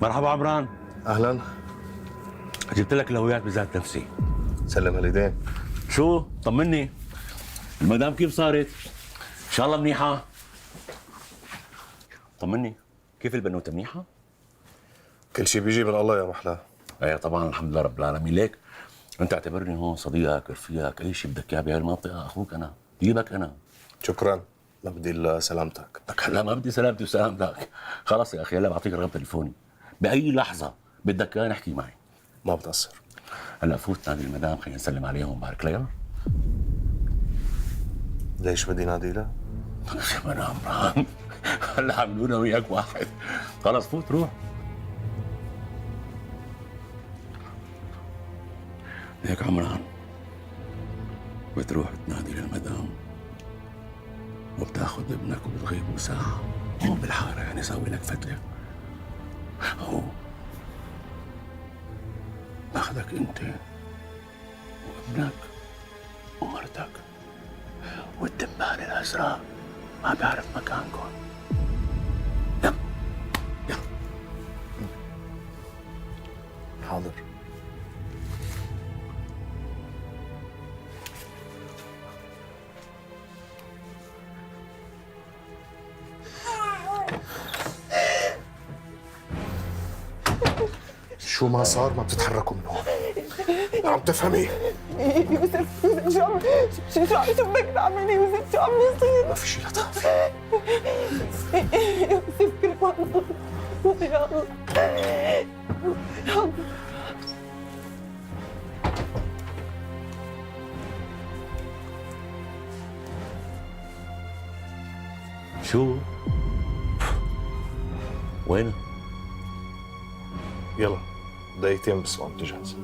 مرحبا عمران. اهلا. جبت لك الهويات بذات نفسي. سلم هاليدين. شو طمني، المدام كيف صارت؟ ان شاء الله منيحه. طمني، كيف البنوته منيحه؟ كل شيء بيجي من الله يا محلاه. ايه طبعا الحمد لله رب العالمين. ليك انت اعتبرني هون صديقك رفيقك اي شيء بدك اياه بهي المنطقه، اخوك انا جيبك انا. شكرا، ما بدي الا سلامتك. لك هلا ما بدي سلامتي وسلامتك. خلص يا اخي هلا بعطيك رقم تليفوني، باي لحظه بدك اياه نحكي معي. ما بتأثر. هلا فوت نادي المدام، خلينا نسلم عليهم وبارك لها. ليش بدي نادي لها؟ يا من عمران هلا عملونا وياك واحد. خلص فوت روح. هيك عمران بتروح تنادي للمدام وبتاخذ ابنك وبتغيبوا ساعة بالحارة، يعني سوي لك فتلة. هو باخذك انت وابنك ومرتك والدبان الازرق ما بعرف مكانكم. يلا يلا. حاضر. شو ما صار ما بتتحركوا من هون. عم تفهمي؟ يوسف شو بدك تعمل يوسف؟ شو عم يصير؟ ما في شيء لا تخافي. يوسف كرمان الله يا الله يا الله. شو؟ وين؟ يلا دقيقتين بس وعم تجهز.